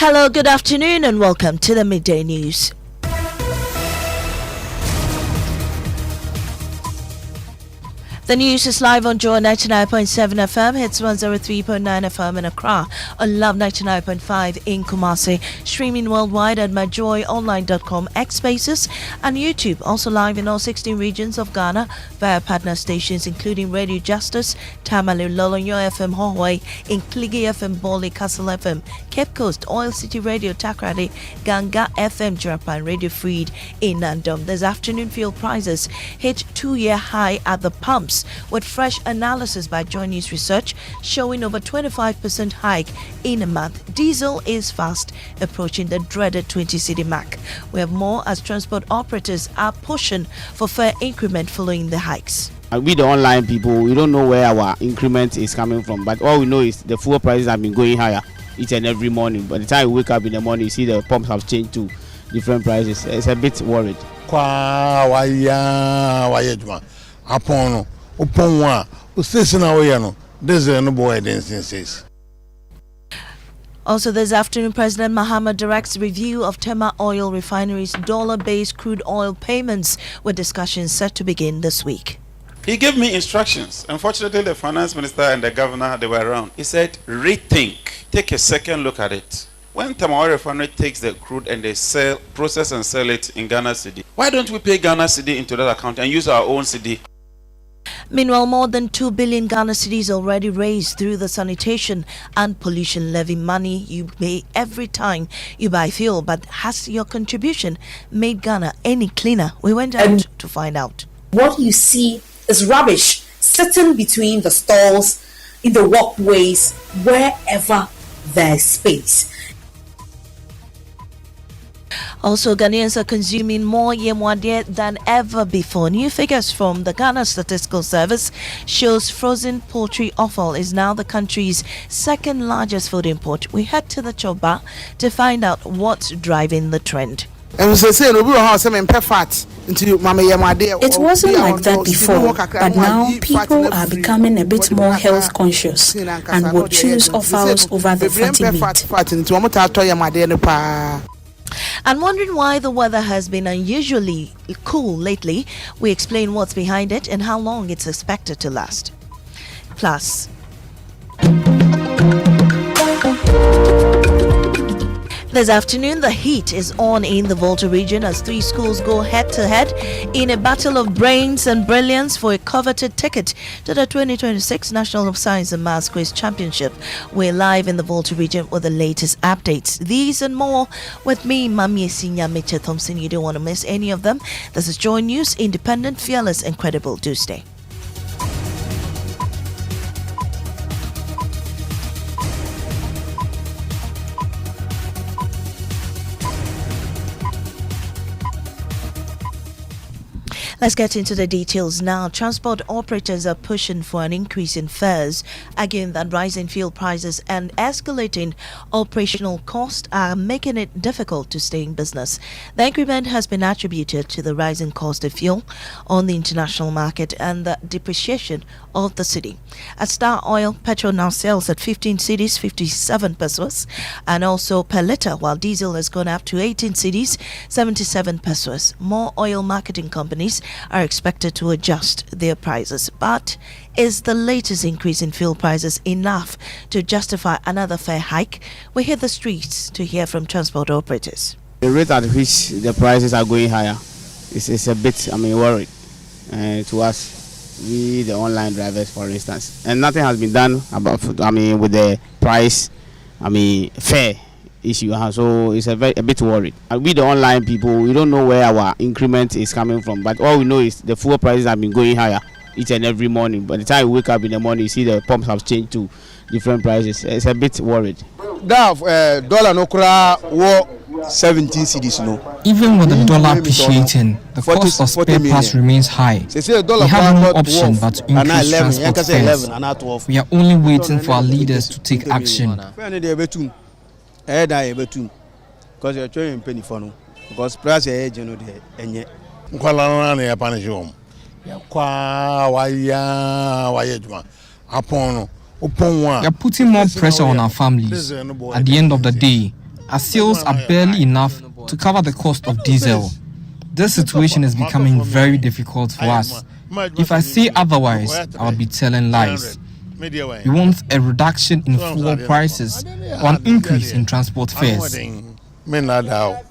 Hello, good afternoon, and welcome to the Midday News. The news is live on Joy 99.7 FM, hits 103.9 FM in Accra, on Love 99.5 in Kumasi, streaming worldwide at myjoyonline.com, X Spaces, and YouTube. Also live in all 16 regions of Ghana via partner stations including Radio Justice, Tamale, Lolonyo FM, Hohoi, Inkligi FM, Boli, Castle FM, Cape Coast, Oil City Radio, Takrady, Ganga FM, Japan, Radio Freed in Nandom. This afternoon, fuel prices hit 2-year high at the pumps, with fresh analysis by Joy News Research showing over 25% hike in a month. Diesel is fast approaching the dreaded 20 cedi mark. We have more as transport operators are pushing for fare increment following the hikes. We the online people, we don't know where our increment is coming from, but all we know is the fuel prices have been going higher each and every morning. By the time you wake up in the morning, you see the pumps have changed to different prices. It's a bit worried. Also this afternoon, President Maame directs review of Tema Oil Refinery's dollar-based crude oil payments, with discussions set to begin this week. He gave me instructions. Unfortunately, the finance minister and the governor, they were around. He said, rethink, take a second look at it. When Tema Oil Refinery takes the crude and they process and sell it in Ghana cedi, why don't we pay Ghana cedi into that account and use our own cedi? Meanwhile, more than 2 billion Ghana cedis already raised through the sanitation and pollution levy money you pay every time you buy fuel. But has your contribution made Ghana any cleaner? We went out to find out. What you see is rubbish sitting between the stalls, in the walkways, wherever there's space. Also, Ghanaians are consuming more yemwade than ever before. New figures from the Ghana Statistical Service shows frozen poultry offal is now the country's second largest food import. We head to the Choba to find out what's driving the trend. It wasn't like that before, but now people are becoming a bit more health conscious and will choose offals over the fatty meat. And wondering why the weather has been unusually cool lately, we explain what's behind it and how long it's expected to last. Plus, this afternoon, the heat is on in the Volta region as 3 schools go head-to-head in a battle of brains and brilliance for a coveted ticket to the 2026 National Science and Maths Quiz Championship. We're live in the Volta region with the latest updates. These and more with me, Maame, Nyamekye, Thompson. You don't want to miss any of them. This is Joy News, independent, fearless, and credible. Do stay. Let's get into the details now. Transport operators are pushing for an increase in fares, arguing that rising fuel prices and escalating operational costs are making it difficult to stay in business. The increment has been attributed to the rising cost of fuel on the international market and the depreciation of the cedi. At Star Oil, petrol now sells at 15 cedis, 57 pesos, and also per litre, while diesel has gone up to 18 cedis, 77 pesos. More oil marketing companies are expected to adjust their prices. But is the latest increase in fuel prices enough to justify another fare hike? We hit the streets to hear from transport operators. The rate at which the prices are going higher is a bit, worried to us, we the online drivers, for instance. And nothing has been done about, with the price, fare issue. So it's a bit worried. We the online people, we don't know where our increment is coming from, but all we know is the fuel prices have been going higher each and every morning. By the time you wake up in the morning, you see the pumps have changed to different prices. It's a bit worried. Dollar no kura 17 cedis no. Even with the dollar appreciating, the cost of spare parts remains high. We have no option but to increase transport fares. We are only waiting for our leaders to take action. Because you're trying penny for no. Because price is general enye. We are putting more pressure on our families. At the end of the day, Our sales are barely enough to cover the cost of diesel. This situation is becoming very difficult for us. If I say otherwise, I would be telling lies. We want a reduction in fuel prices or an increase in transport fares. Meanwhile,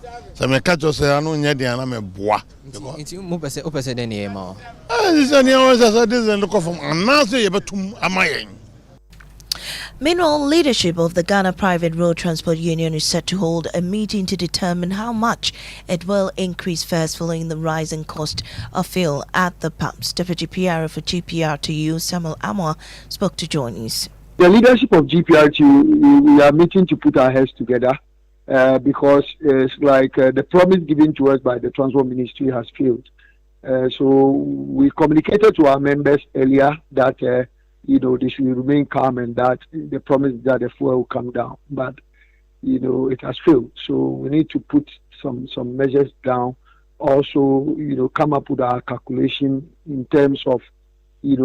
leadership of the Ghana Private Road Transport Union is set to hold a meeting to determine how much it will increase fares following the rising cost of fuel at the pumps. Deputy PR for GPR2U, Samuel Amwa, spoke to Joy News. The leadership of GPR2, we are meeting to put our heads together because it's like the promise given to us by the Transport Ministry has failed. So we communicated to our members earlier that they should remain calm and that the promise that the fuel will come down. But, it has failed. So we need to put some measures down. Also, come up with our calculation in terms of, if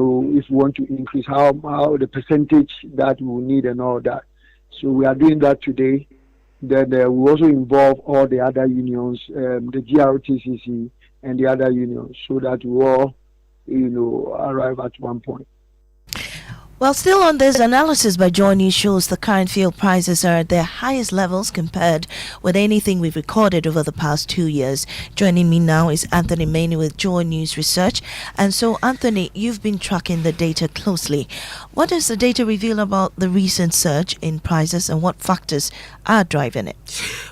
we want to increase how the percentage that we will need and all that. So we are doing that today. Then we also involve all the other unions, the GRTCC and the other unions, so that we all, arrive at one point. Well, still on this, analysis by Joy News shows the current fuel prices are at their highest levels compared with anything we've recorded over the past 2 years. Joining me now is Anthony Maame with Joy News Research. And so, Anthony, you've been tracking the data closely. What does the data reveal about the recent surge in prices and what factors are driving it?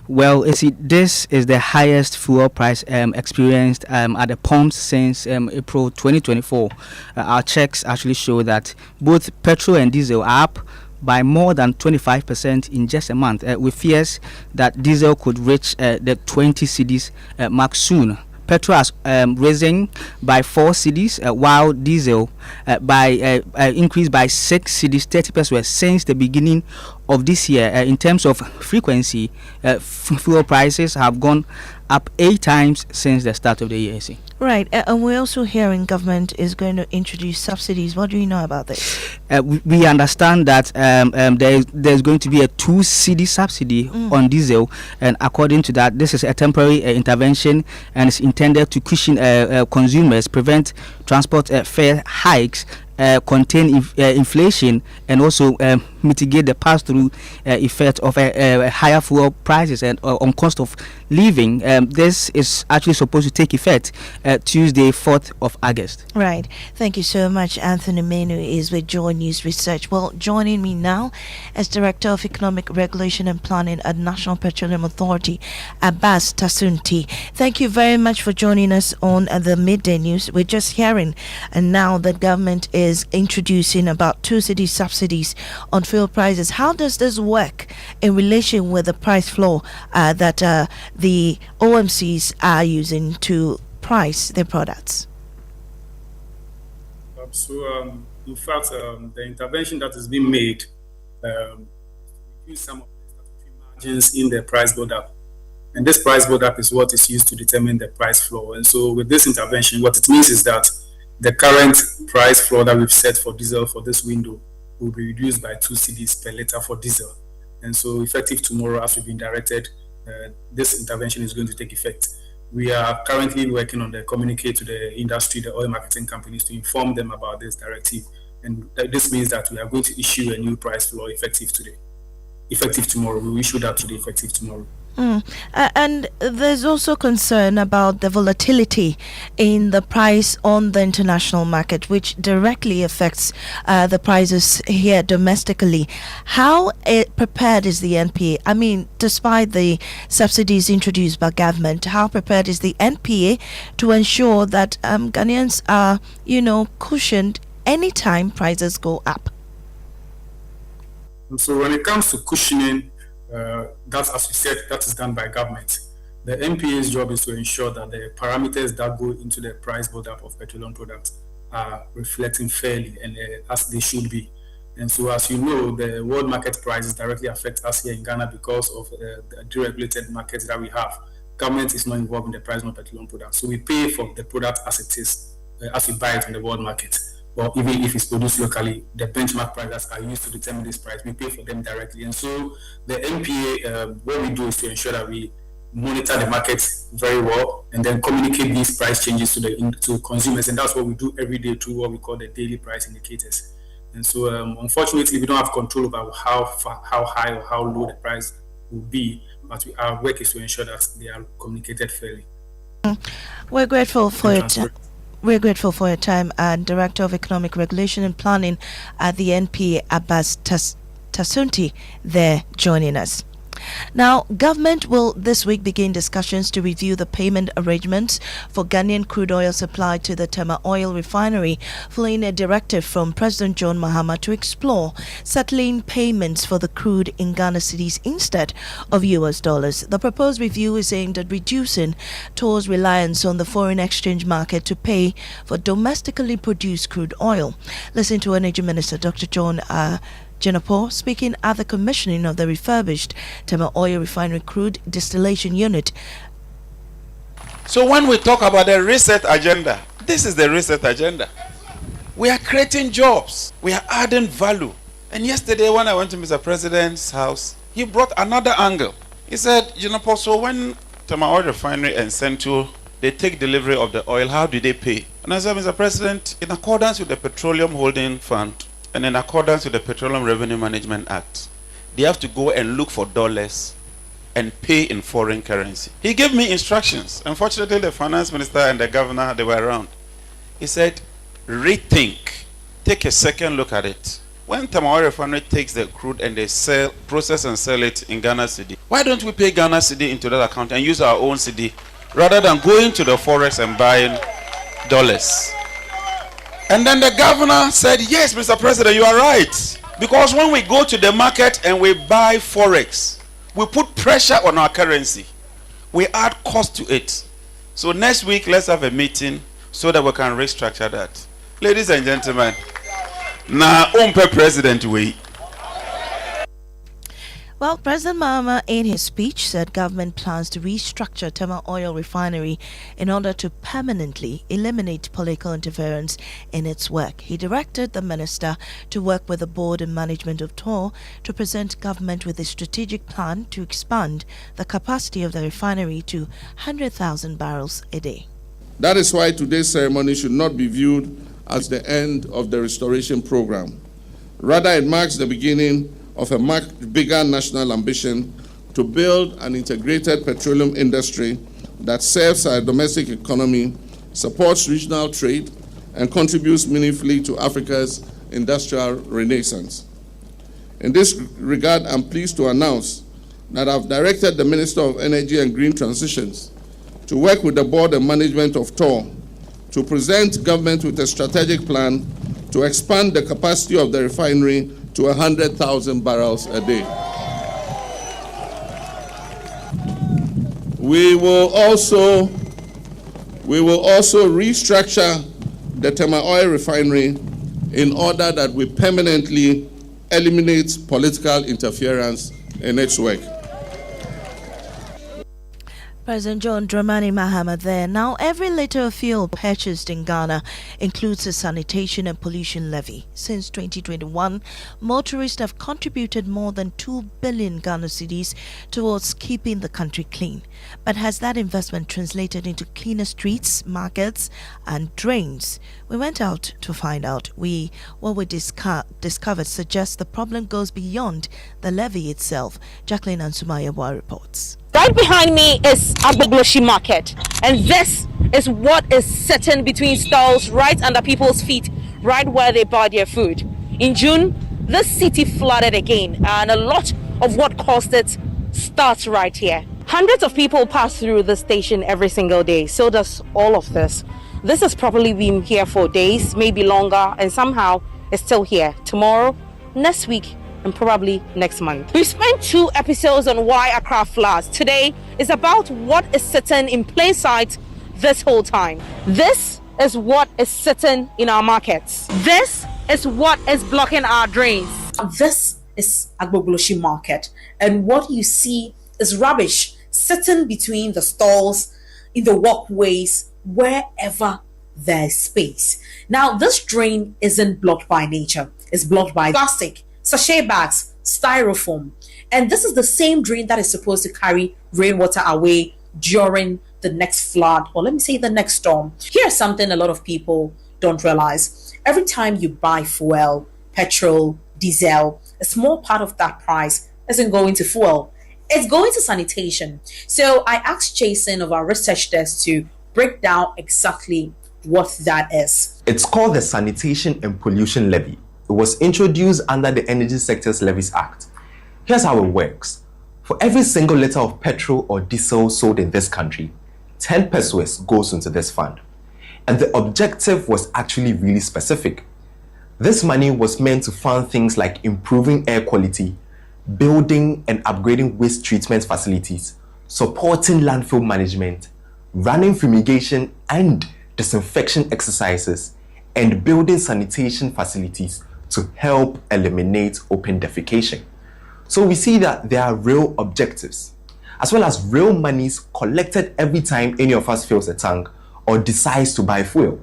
Well, this is the highest fuel price experienced at the pumps since April 2024. Our checks actually show that both petrol and diesel are up by more than 25% in just a month, with fears that diesel could reach the 20 cedis mark soon. Petrol has risen by 4 cedis, while diesel increased by 6 cedis, 30% since the beginning of this year. In terms of frequency, fuel prices have gone up 8 times since the start of the year. Right, and we're also hearing government is going to introduce subsidies. What do you know about this? We understand that there's going to be a 2 cedi subsidy on diesel, and according to that, this is a temporary intervention and it's intended to cushion consumers, prevent transport fare hikes, contain inflation, and also mitigate the pass-through effect of higher fuel prices and on cost of living. This is actually supposed to take effect Tuesday, 4th of August. Right. Thank you so much. Anthony Maame is with Joy News Research. Well, joining me now as Director of Economic Regulation and Planning at National Petroleum Authority, Abbas Tasunti. Thank you very much for joining us on the Midday News. We're just hearing, and now the government is introducing about 2 cedi subsidies on fuel prices. How does this work in relation with the price floor that the OMCs are using to price their products? In fact, the intervention that is being made reduce some of the statutory margins in the price build-up. And this price build-up is what is used to determine the price floor. And so with this intervention, what it means is that the current price floor that we've set for diesel for this window will be reduced by 2 cedis per litre for diesel. And so effective tomorrow, as we've been directed, this intervention is going to take effect. We are currently working on the communicate to the industry, the oil marketing companies, to inform them about this directive. And this means that we are going to issue a new price floor effective tomorrow. We will issue that today, effective tomorrow. And there's also concern about the volatility in the price on the international market, which directly affects the prices here domestically. How prepared is the NPA? I mean, despite the subsidies introduced by government, how prepared is the NPA to ensure that Ghanaians are, cushioned anytime prices go up? So when it comes to cushioning, that's, as you said, that is done by government. The NPA's job is to ensure that the parameters that go into the price build-up of petroleum products are reflecting fairly and as they should be. And so, as you know, the world market prices directly affect us here in Ghana because of the deregulated markets that we have. Government is not involved in the price of petroleum products. So we pay for the product as it is, as we buy it on the world market. or even if it's produced locally, the benchmark prices are used to determine this price. We pay for them directly. And so the NPA, what we do is to ensure that we monitor the markets very well and then communicate these price changes to consumers. And that's what we do every day through what we call the daily price indicators. And so unfortunately, we don't have control over how high or how low the price will be, but our work is to ensure that they are communicated fairly. We're grateful for it. We're grateful for your time. And Director of Economic Regulation and Planning at the NPA, Abbas Tasunti, there joining us. Now, government will this week begin discussions to review the payment arrangements for Ghanaian crude oil supply to the Tema Oil Refinery, following a directive from President John Mahama to explore settling payments for the crude in Ghana cedis instead of US dollars. The proposed review is aimed at reducing TOR's reliance on the foreign exchange market to pay for domestically produced crude oil. Listen to Energy Minister Dr. John Jenapor speaking at the commissioning of the refurbished Tema Oil Refinery Crude Distillation Unit. So when we talk about the reset agenda, this is the reset agenda. We are creating jobs. We are adding value. And yesterday when I went to Mr. President's house, he brought another angle. He said, Jenapor, so when Tema Oil Refinery and Central, they take delivery of the oil, how do they pay? And I said, Mr. President, in accordance with the Petroleum Holding Fund, and in accordance with the Petroleum Revenue Management Act, they have to go and look for dollars and pay in foreign currency. He gave me instructions. Unfortunately, the finance minister and the governor, they were around. He said, rethink. Take a second look at it. When Tema Oil Refinery takes the crude and they process and sell it in Ghana cedi, why don't we pay Ghana cedi into that account and use our own cedi rather than going to the forex and buying dollars? And then the governor said, yes, Mr. President, you are right. Because when we go to the market and we buy forex, we put pressure on our currency. We add cost to it. So next week, let's have a meeting so that we can restructure that. Ladies and gentlemen, now, umpe President we. Well, President Maame, in his speech, said government plans to restructure Tema Oil Refinery in order to permanently eliminate political interference in its work. He directed the minister to work with the board and management of TOR to present government with a strategic plan to expand the capacity of the refinery to 100,000 barrels a day. That is why today's ceremony should not be viewed as the end of the restoration program. Rather, it marks the beginning of a much bigger national ambition to build an integrated petroleum industry that serves our domestic economy, supports regional trade, and contributes meaningfully to Africa's industrial renaissance. In this regard, I'm pleased to announce that I've directed the Minister of Energy and Green Transitions to work with the board and management of TOR to present government with a strategic plan to expand the capacity of the refinery to 100,000 barrels a day. We will also restructure the Tema Oil Refinery in order that we permanently eliminate political interference in its work. President John Dramani Mahama there. Now, every litre of fuel purchased in Ghana includes a sanitation and pollution levy. Since 2021, motorists have contributed more than 2 billion Ghana cedis towards keeping the country clean. But has that investment translated into cleaner streets, markets, and drains? We went out to find out. What we discovered suggests the problem goes beyond the levy itself. Jacqueline Ansumayewa reports. Right behind me is Agbogloshi Market, and this is what is sitting between stalls right under people's feet, right where they buy their food. In June, this city flooded again, and a lot of what caused it starts right here. Hundreds of people pass through this station every single day, so does all of this. This has probably been here for days, maybe longer, and somehow it's still here. Tomorrow, next week, and probably next month. We've spent 2 episodes on why Accra floods. Today is about what is sitting in plain sight this whole time. This is what is sitting in our markets. This is what is blocking our drains. This is Agbogloshi Market, and what you see is rubbish sitting between the stalls, in the walkways, wherever their space. Now, this drain isn't blocked by nature, it's blocked by plastic, sachet bags, styrofoam. And this is the same drain that is supposed to carry rainwater away during the next flood, or let me say the next storm. Here's something a lot of people don't realize. Every time you buy fuel, petrol, diesel, a small part of that price isn't going to fuel. It's going to sanitation. So I asked Jason of our research desk to break down exactly what that is. It's called the Sanitation and Pollution Levy. It was introduced under the Energy Sectors Levies Act. Here's how it works. For every single liter of petrol or diesel sold in this country, 10 pesos goes into this fund. And the objective was actually really specific. This money was meant to fund things like improving air quality, building and upgrading waste treatment facilities, supporting landfill management, running fumigation and disinfection exercises, and building sanitation facilities to help eliminate open defecation. So we see that there are real objectives, as well as real monies collected every time any of us fills a tank or decides to buy fuel.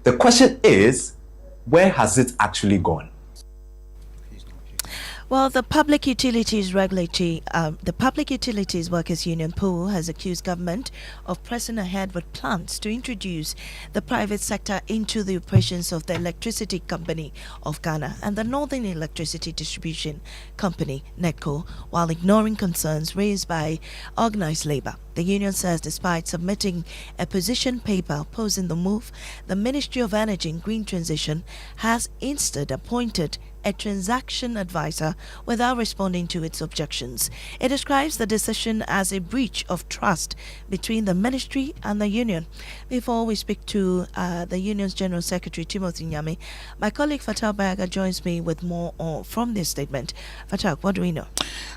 The question is, where has it actually gone? Well, the Public Utilities Workers Union (PUW) has accused government of pressing ahead with plans to introduce the private sector into the operations of the Electricity Company of Ghana and the Northern Electricity Distribution Company (NEDCO), while ignoring concerns raised by organized labor. The union says despite submitting a position paper opposing the move, the Ministry of Energy and Green Transition has instead appointed a transaction advisor without responding to its objections. It describes the decision as a breach of trust between the ministry and the union. Before we speak to the union's General Secretary, Timothy Nyame, my colleague Fatal Bayaga joins me with more from this statement. Fatal, what do we know?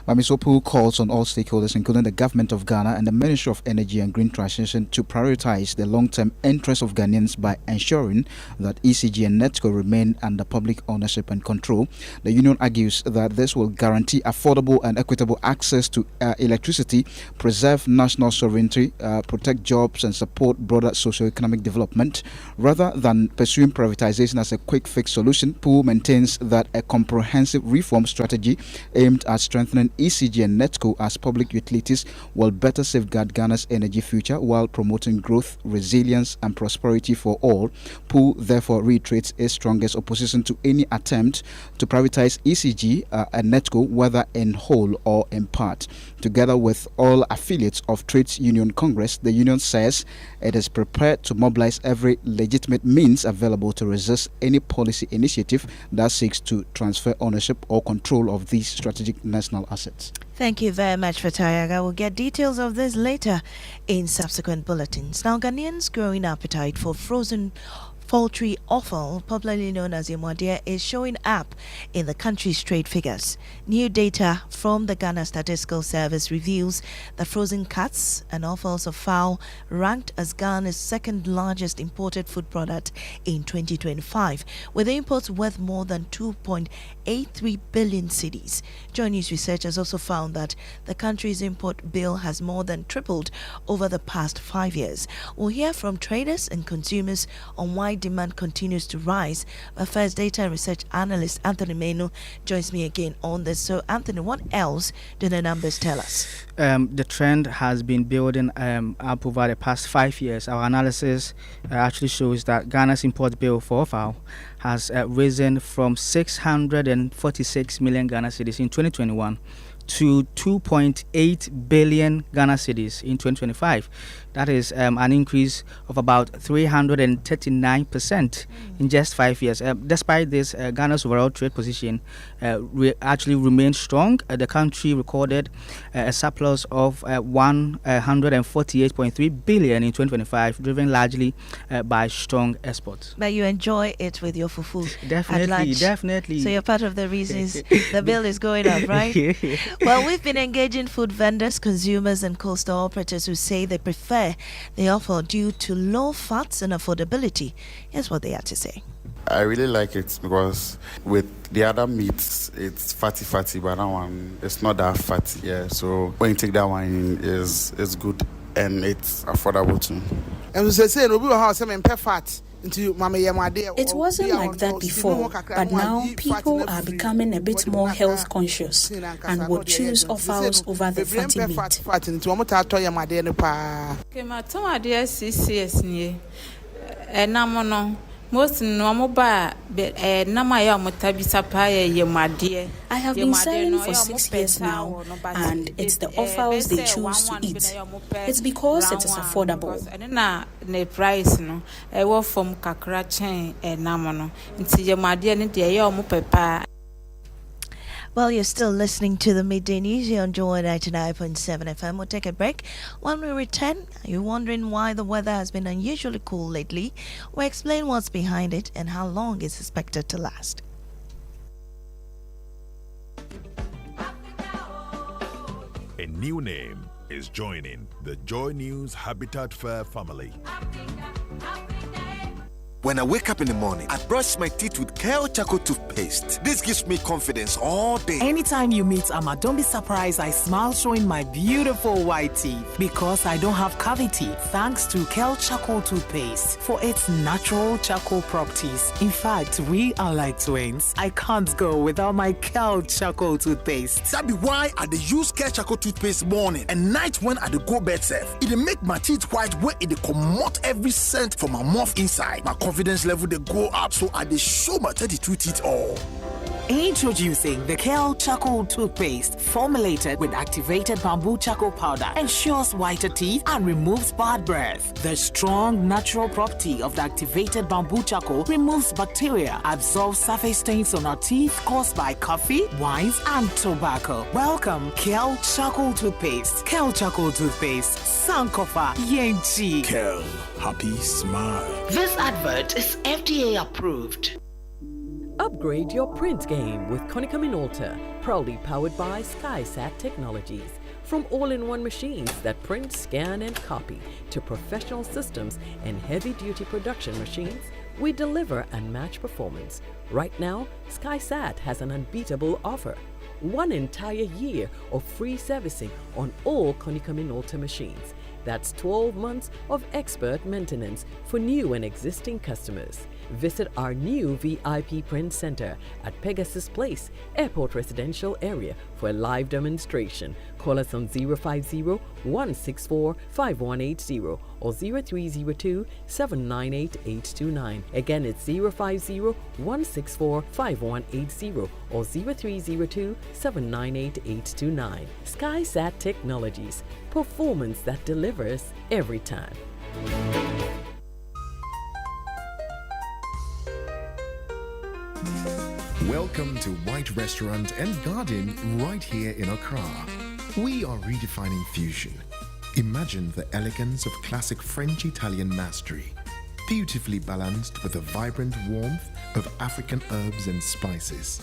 PUW calls on all stakeholders, including the government of Ghana and the Ministry of Energy and Green Transition, to prioritize the long-term interests of Ghanaians by ensuring that ECG and NEDCO remain under public ownership and control. The union argues that this will guarantee affordable and equitable access to electricity, preserve national sovereignty, protect jobs, and support broader socio-economic development. Rather than pursuing privatization as a quick fix solution, PUW maintains that a comprehensive reform strategy aimed at strengthening ECG and NEDCO as public utilities will better safeguard Ghana's energy future while promoting growth, resilience, and prosperity for all. PUW therefore reiterates its strongest opposition to any attempt to privatize ECG and NEDCO, whether in whole or in part. Together with all affiliates of Trades Union Congress, the union says it is prepared to mobilize every legitimate means available to resist any policy initiative that seeks to transfer ownership or control of these strategic national assets. Thank you very much, Fatayaga. We'll get details of this later in subsequent bulletins. Now, Ghanaians' growing appetite for frozen poultry offal, popularly known as Imwadia, is showing up in the country's trade figures. New data from the Ghana Statistical Service reveals that frozen cuts and offals of fowl ranked as Ghana's second largest imported food product in 2025, with imports worth more than 2.83 billion cedis. Joy News researchers also found that the country's import bill has more than tripled over the past 5 years. We'll hear from traders and consumers on why demand continues to rise. But first, data and research analyst Anthony Menu joins me again on this. So, Anthony, what else do the numbers tell us? The trend has been building up over the past 5 years. Our analysis actually shows that Ghana's import bill for fowl has risen from 646 million Ghana cedis in 2021 to 2.8 billion Ghana cedis in 2025. That is an increase of about 339% in just 5 years. Despite this, Ghana's overall trade position actually remains strong. The country recorded a surplus of 148.3 billion in 2025, driven largely by strong exports. But you enjoy it with your fufu Definitely, at lunch. definitely. So you're part of the reasons the bill is going up, right? Well, we've been engaging food vendors, consumers, and coastal operators who say they prefer the offer due to low fats and affordability. Here's what they had to say. I really like it because with the other meats, it's fatty, but that one, it's not that fatty. Yeah, so when you take that one, it's good and it's affordable too. And so say no be house me pay fat into Maame Yamade. It wasn't like that before, but now people are becoming a bit more health conscious and will choose offals over the fatty meat. Fat into omo to Yamade no pa. Okay, my tomato CCS ni. Namono. Most normal bar, but Namaya Motabisa Paya Yamade. I have been selling for 6 years now, and it's the offals they choose to eat. It's because it is affordable. And na the price no, I work from Kakra chain Namono. Into Yamade and the Yamu Papa. Well, you're still listening to the Midday News here on Joy 99.7 FM. We'll take a break. When we return, are you wondering why the weather has been unusually cool lately? We'll explain what's behind it and how long it's expected to last. A new name is joining the Joy News Habitat Fair family. When I wake up in the morning, I brush my teeth with Kale Charcoal toothpaste. This gives me confidence all day. Anytime you meet Amma, don't be surprised I smile showing my beautiful white teeth because I don't have cavity thanks to Kale Charcoal toothpaste for its natural charcoal properties. In fact, we are like twins. I can't go without my Kale Charcoal toothpaste. That be why I dey use Kale Charcoal toothpaste morning and night when I dey go bed safe. It dey make my teeth white where it dey comot every scent from my mouth inside. My confidence level they go up, so I dey show my 32 teeth all. Introducing the Kale Charcoal toothpaste, formulated with activated bamboo charcoal powder, ensures whiter teeth and removes bad breath. The strong natural property of the activated bamboo charcoal removes bacteria, absorbs surface stains on our teeth caused by coffee, wines, and tobacco. Welcome, Kale Charcoal toothpaste. Kale Charcoal toothpaste, Sankofa Yenchi. Kale, happy smile. This advert is FDA approved. Upgrade your print game with Konica Minolta, proudly powered by SkySat Technologies. From all-in-one machines that print, scan, and copy to professional systems and heavy-duty production machines, we deliver unmatched performance. Right now, SkySat has an unbeatable offer. 1 entire year of free servicing on all Konica Minolta machines. That's 12 months of expert maintenance for new and existing customers. Visit our new VIP Print Center at Pegasus Place, Airport Residential Area for a live demonstration. Call us on 050-164-5180 or 0302-798-829. Again, it's 050-164-5180 or 0302-798-829. SkySat Technologies, performance that delivers every time. Welcome to White Restaurant and Garden right here in Accra. We are redefining fusion. Imagine the elegance of classic French-Italian mastery, beautifully balanced with the vibrant warmth of African herbs and spices.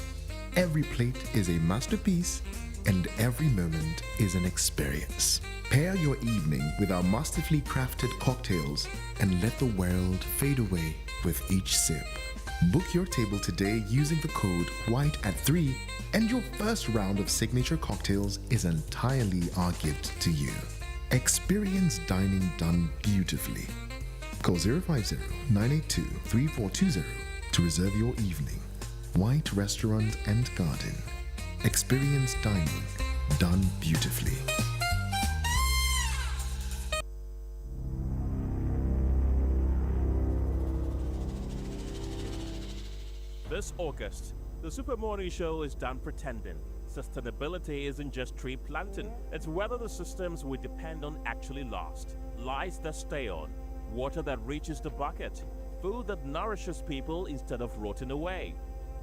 Every plate is a masterpiece and every moment is an experience. Pair your evening with our masterfully crafted cocktails and let the world fade away with each sip. Book your table today using the code WHITE@3 and your first round of signature cocktails is entirely our gift to you. Experience dining done beautifully. Call 050-982-3420 to reserve your evening. White Restaurant and Garden. Experience dining done beautifully. This August, the Super Morning Show is done pretending. Sustainability isn't just tree planting, it's whether the systems we depend on actually last. Lights that stay on, water that reaches the bucket, food that nourishes people instead of rotting away,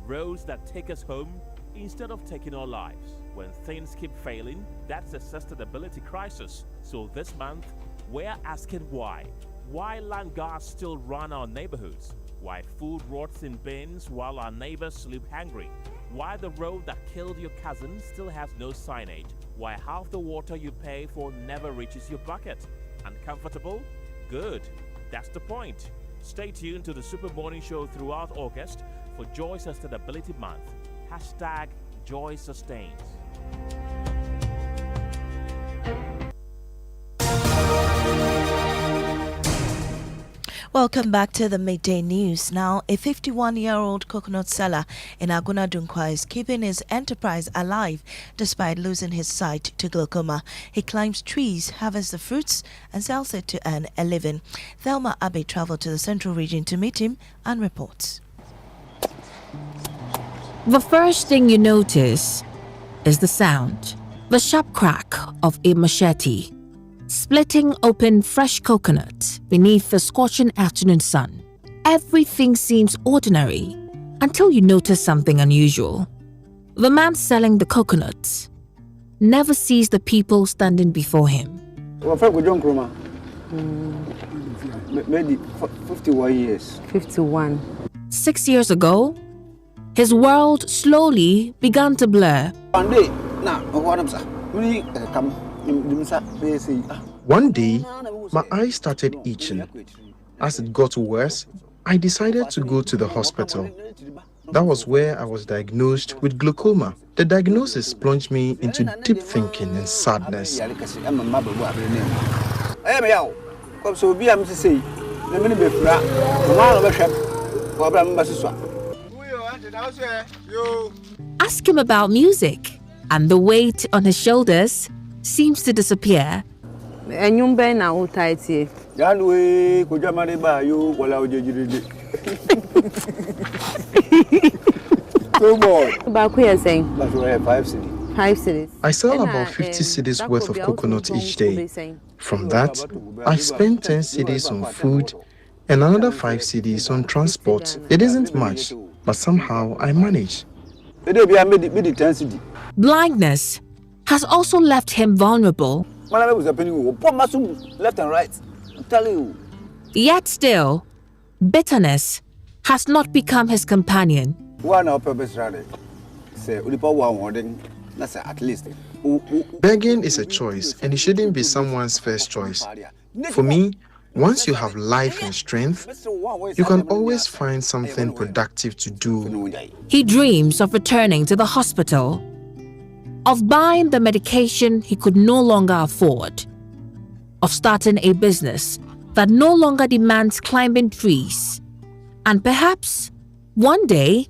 roads that take us home instead of taking our lives. When things keep failing, that's a sustainability crisis. So this month, we're asking why. Why land guards still run our neighborhoods? Why food rots in bins while our neighbors sleep hungry? Why the road that killed your cousin still has no signage? Why half the water you pay for never reaches your bucket? Uncomfortable? Good. That's the point. Stay tuned to the Super Morning Show throughout August for Joy Sustainability Month. Hashtag Joy Sustains. Welcome back to the Midday News. Now, a 51-year-old coconut seller in Aguna Dunkwa is keeping his enterprise alive despite losing his sight to glaucoma. He climbs trees, harvests the fruits, and sells it to earn a living. Thelma Abbey traveled to the central region to meet him and reports. The first thing you notice is the sound, the sharp crack of a machete, splitting open fresh coconut beneath the scorching afternoon sun. Everything seems ordinary until you notice something unusual. The man selling the coconuts never sees the people standing before him. Maybe 51 years. 51. 6 years ago, his world slowly began to blur. One day, my eyes started itching. As it got worse, I decided to go to the hospital. That was where I was diagnosed with glaucoma. The diagnosis plunged me into deep thinking and sadness. Ask him about music, and the weight on his shoulders seems to disappear. I sell about 50 cedis worth of coconut each day. From that, I spend 10 cedis on food and another 5 cedis on transport. It isn't much, but somehow I manage. Blindness has also left him vulnerable. Left and right. I'm telling you. Yet still, bitterness has not become his companion. Begging is a choice, and it shouldn't be someone's first choice. For me, once you have life and strength, you can always find something productive to do. He dreams of returning to the hospital, of buying the medication he could no longer afford, of starting a business that no longer demands climbing trees, and perhaps one day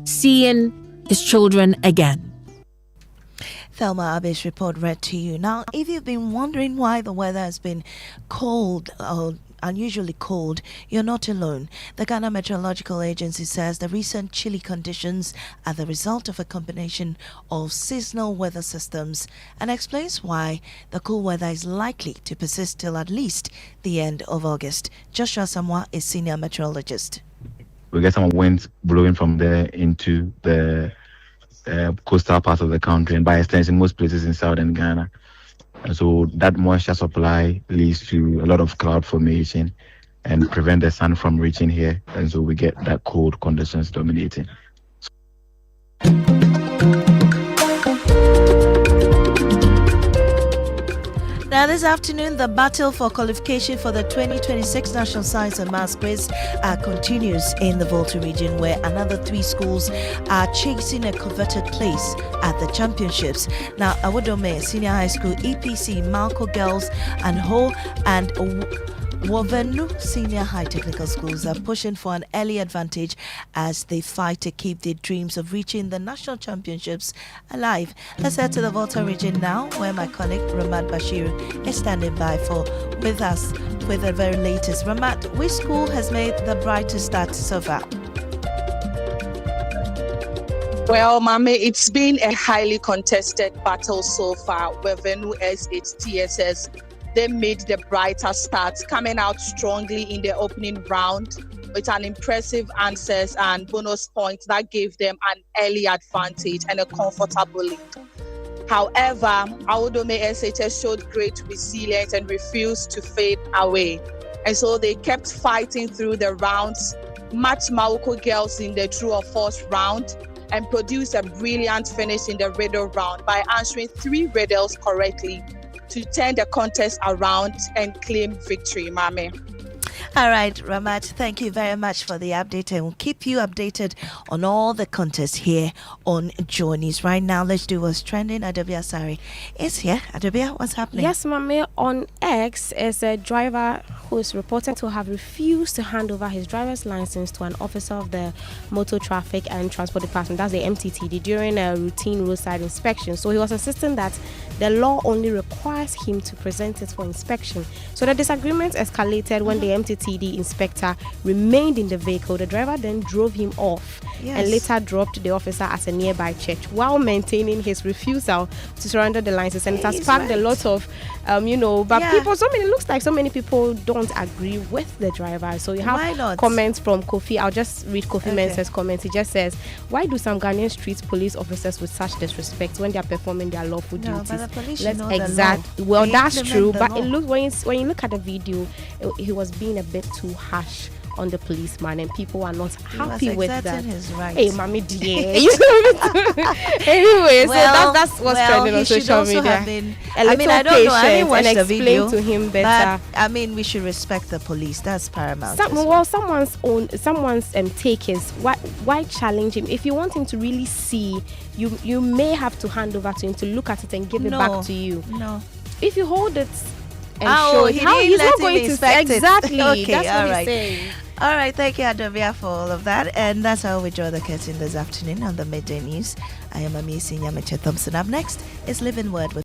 seeing his children again. Thelma Abbey's report read to you. Now, if you've been wondering why the weather has been cold or unusually cold, you're not alone. The Ghana Meteorological Agency says the recent chilly conditions are the result of a combination of seasonal weather systems and explains why the cool weather is likely to persist till at least the end of August. Joshua Samoa is senior meteorologist. We get some winds blowing from there into the coastal parts of the country and by extension most places in southern Ghana. And so that moisture supply leads to a lot of cloud formation and prevent the sun from reaching here. And so we get that cold conditions dominating. Now this afternoon, the battle for qualification for the 2026 National Science and Maths Quiz continues in the Volta region, where another 3 schools are chasing a coveted place at the championships. Now, Awodome Senior High School, EPC, Malco Girls and Ho and Wovenu Senior High Technical Schools are pushing for an early advantage as they fight to keep their dreams of reaching the national championships alive. Let's head to the Volta region now, where my colleague Ramad Bashir is standing by with us with the very latest. Ramad, which school has made the brightest start so far? Well, Maame, it's been a highly contested battle so far. Wovenu SH TSS, they made the brighter start, coming out strongly in the opening round with an impressive answers and bonus points that gave them an early advantage and a comfortable lead. However, Awodome SHS showed great resilience and refused to fade away. And so they kept fighting through the rounds, matched Malco Girls in the true or false round, and produced a brilliant finish in the riddle round by answering 3 riddles correctly to turn the contest around and claim victory, Maame. All right, Ramat, thank you very much for the update, and we'll keep you updated on all the contests here on Journeys. Right now, let's do what's trending. Adobia Sari is here. Adobia, what's happening? Yes, Maame, on X is a driver who is reported to have refused to hand over his driver's license to an officer of the Motor Traffic and Transport Department, that's the MTTD, during a routine roadside inspection. So he was insisting that the law only requires him to present it for inspection. So the disagreement escalated when the MTTD inspector remained in the vehicle. The driver then drove him off and later dropped the officer at a nearby church while maintaining his refusal to surrender the license. And it has sparked a lot of, people, it looks like so many people don't agree with the driver. So you have comments from Kofi. I'll just read Kofi Mensah's comments. He just says, why do some Ghanaians treat police officers with such disrespect when they are performing their lawful duties? But the police should know the law. Well, They that's implement true, the but law. it looks when you look at the video, he was being a bit too harsh on the policeman, and people are not happy with that. His rights. Hey, mommy, dear. Anyway, so that's what's trending on social media. I don't know. I didn't watch and the video. Explain to him better. But we should respect the police. That's paramount. Someone's take is why challenge him? If you want him to really see, you may have to hand over to him to look at it and give it back to you. No. If you hold it and show it, he's not going to say exactly. Okay, that's what all right. he's saying. All right, thank you, Adobia, for all of that. And that's how we draw the curtain this afternoon on the Midday News. I am Nyamekye Thompson. Up next is Living Word with